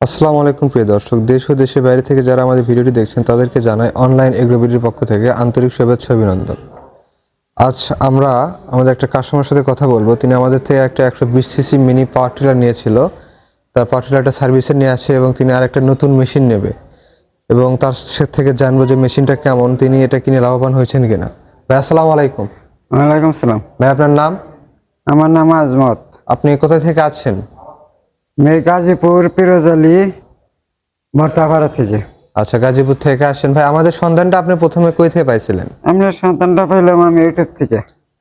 আসসালামু আলাইকুম প্রিয় দর্শক, দেশ ও দেশের বাইরে থেকে যারা আমাদের ভিডিওটি দেখছেন তাদেরকে জানাই অনলাইন এগ্রোবিডির পক্ষ থেকে আন্তরিক শুভেচ্ছা অভিনন্দন। আজ আমরা আমাদের একটা কাস্টমারের সাথে কথা বলবো। তিনি আমাদের থেকে একটা 120 সিসি মিনি পাওয়ার টিলার নিয়েছিল। তার পাওয়ার টিলারটা সার্ভিসে নিয়ে আসে এবং তিনি আরেকটা নতুন মেশিন নেবে এবং তার থেকে জানবো যে মেশিনটা কেমন, তিনি এটা কিনে লাভবান হয়েছেন কিনা। ভাই আসসালামু আলাইকুম। ওয়ালাইকুম সালাম। ভাই আপনার নাম? আমার নাম আজমত। আপনি কোথায় থেকে আছেন? আমি গাজীপুর পিরোজআলী ভর্তাপাড়া থেকে। আচ্ছা, গাজীপুর থেকে আসেন। ভাই আমাদের সন্ধানটা আপনি প্রথমে কই থেকে পাইছিলেন? আমরা সন্তানটা পাইলাম আমি ইউটিউব থেকে।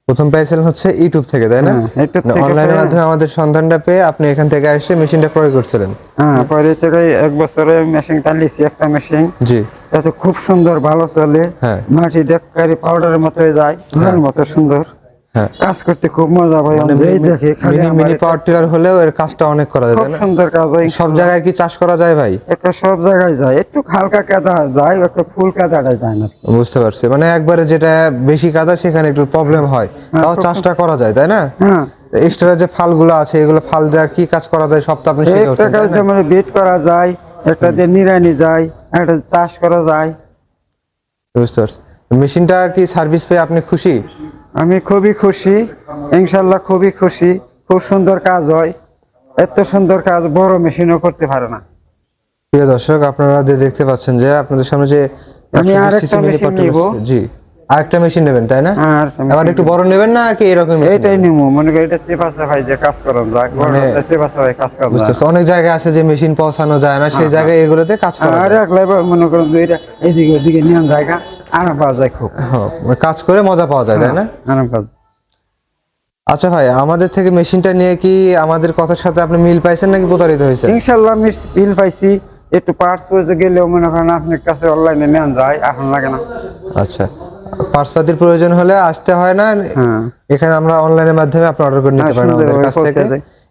প্রথম পেয়েছিলেন হচ্ছে ইউটিউব থেকে, তাই না? ইউটিউব থেকে অনলাইনের মাধ্যমে আমাদের সন্ধানটা পেয়ে আপনি এখান থেকে এসে মেশিনটা ক্রয় করছিলেন। হ্যাঁ, পরে থেকে 1 বছরে মেশিনটা নিয়েছি, একটা মেশিন। জি, এত খুব সুন্দর, ভালো চলে। হ্যাঁ। মাটি ডেকারি পাউডারের মতো যায়, ধুলার মতো সুন্দর। হ্যাঁ। কাজ করতে খুব মজা ভাই। যেই দেখে খালি মিনি পাওয়ার টিলার হলেও এর কাজটা অনেক করা যায়, খুব তাই না? সুন্দর কাজ হয়। সব জায়গায় কি চাষ করা যায় ভাই? একটা সব জায়গায় যায়, একটু হালকা কাদা যায়, একটা ফুল কাদাটা যায় না। বুঝতে পারছি, মানে একবারে যেটা বেশি কাদা সেখানে একটু প্রবলেম হয়, তাও চাষটা করা যায়, তাই না? হ্যাঁ, এক্সট্রা যে ফালগুলো আছে এগুলো ফাল দেওয়া কি কাজ করা যায় সব তো আপনি শিখে একটা কাজ দিয়ে মানে বেড করা যায়, একটা দিয়ে নিড়ানি যায়, একটা চাষ করা যায়। বুঝতে পারছি। মেশিনটা কি সার্ভিস পেয়ে আপনি খুশি? আমি খুবই খুশি, ইনশাল্লাহ খুবই খুশি। খুব সুন্দর কাজ হয়, এত সুন্দর কাজ বড় মেশিনও করতে পারে না। প্রিয় দর্শক, আপনারা দেখতে পাচ্ছেন যে আপনাদের সামনে যে আমি 120 আরেকটা সিসি মিনি মেশিন পাওয়ার নিব। জি, আরেকটা মেশিন নেবেন, তাই না? আর আবার একটু বড় নেবেন না কি এরকম? এইটাই নিব, মনে করি এটা চেপাচা ভাই যে কাজ করেন যায়, চেপাচা ভাই কাজ করেন বুঝতে যায়। পারছি, অনেক জায়গায় আছে যে মেশিন পৌঁছানো যায় না, সেই জায়গায় এগুলোতে কাজ করা আর যায়। একলাই মনে করেন যে এটা এদিকে ওদিকে নিয়ে জায়গা আরাম পাওয়া যায়, খুব হ্যাঁ, মানে কাজ করে মজা পাওয়া যায়, তাই না? আরাম পাওয়া যায়। আচ্ছা ভাই, আমাদের থেকে মেশিনটা নিয়ে কি আমাদের কথার সাথে আপনি মিল পাইছেন নাকি প্রতারিত হয়েছেন? ইনশাল্লাহ আমি বিল পাইছি। একটু পার্টস পর্যন্ত গেলেও মনে করেন আপনার কাছে অনলাইনে নেওয়া যায়, এখন লাগে না। আচ্ছা, পার্টসপাতির প্রয়োজন হলে আসতে হয় না, হ্যাঁ, এখানে আমরা অনলাইনের মাধ্যমে আপনি অর্ডার করে নিতে পারেন আমাদের কাছ থেকে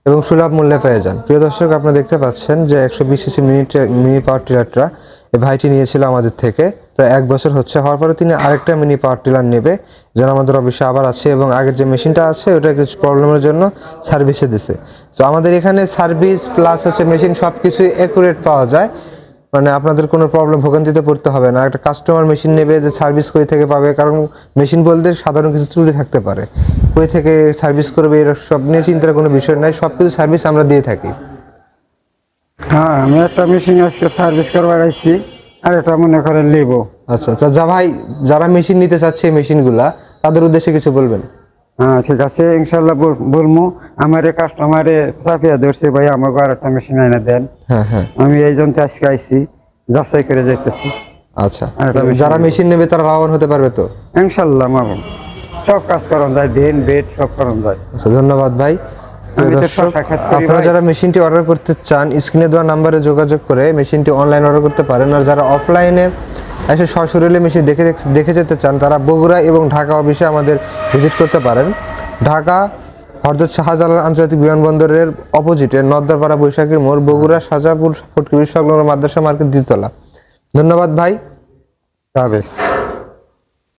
এবং সুলভ মূল্যে পেয়ে যান। প্রিয় দর্শক, আপনারা দেখতে পাচ্ছেন যে 120 সিসি মিনি পাওয়ার টিলারটা এই ভাইটি নিয়েছিল আমাদের থেকে প্রায় 1 বছর হচ্ছে। হওয়ার পরে তিনি আরেকটা মিনি পাওয়ার টিলার নেবে, যেন আমাদের অফিসে আবার আছে এবং আগের যে মেশিনটা আছে ওটা কিছু প্রবলেমের জন্য সার্ভিসে দিছে। তো আমাদের এখানে সার্ভিস প্লাস হচ্ছে মেশিন সব কিছুই অ্যাকুরেট পাওয়া যায়, মানে আপনাদের কোনো প্রবলেম ভোগান্তিতে পড়তে হবে না। একটা কাস্টমার মেশিন নেবে যে সার্ভিস কই থেকে পাবে, কারণ মেশিন বলতে সাধারণ কিছু ত্রুটি থাকতে পারে, কই থেকে সার্ভিস করবে এর সব নিয়ে চিন্তার কোনো বিষয় নাই, সব কিছু সার্ভিস আমরা দিয়ে থাকি। হ্যাঁ, আমি একটা মেশিন আজকে সার্ভিস করবার আইছি, আর এটা মনে করেন নেবো। আচ্ছা আচ্ছা, যা ভাই, যারা মেশিন নিতে চাচ্ছে এই মেশিনগুলা তাদের উদ্দেশ্যে কিছু বলবেন? হ্যাঁ, ঠিক আছে, ইনশাল্লাহ বলবো। আমার কাস্টমারে চাপিয়া ধরছে, ভাই আমাকে আর একটা মেশিন এনে দেন। হ্যাঁ হ্যাঁ, আমি এই জন্য আজকে আইছি, যাচাই করে যাইতেছি। আচ্ছা, আরেকটা মেশিন যারা নেব। মেশিন নেবে তারা লাভবান হতে পারবে তো? ইনশাল্লাহ মাবো, সব কাজ করান যায়, ডেন বেড সব করান যায়। আচ্ছা, ধন্যবাদ ভাই। আমি তো দর্শক, সাক্ষাৎ করি আপনারা ভাই। যারা মেশিনটি অর্ডার করতে চান স্ক্রিনে দেওয়া নাম্বারে যোগাযোগ করে মেশিনটি অনলাইন অর্ডার করতে পারেন। আর যারা অফলাইনে এসে সশরীরে মেশিন দেখে যেতে চান তারা বগুড়া এবং ঢাকা অফিসে আমাদের ভিজিট করতে পারেন। ঢাকা হযরত শাহজালাল আন্তর্জাতিক বিমানবন্দরের অপোজিটে নদ্দারপাড়া বৈশাখীর মোড়, বগুড়া শাহজাপুর ফটকিবির সংলগ্ন মাদ্রাসা মার্কেট দ্বিতলা। ধন্যবাদ ভাই। হাফেজ।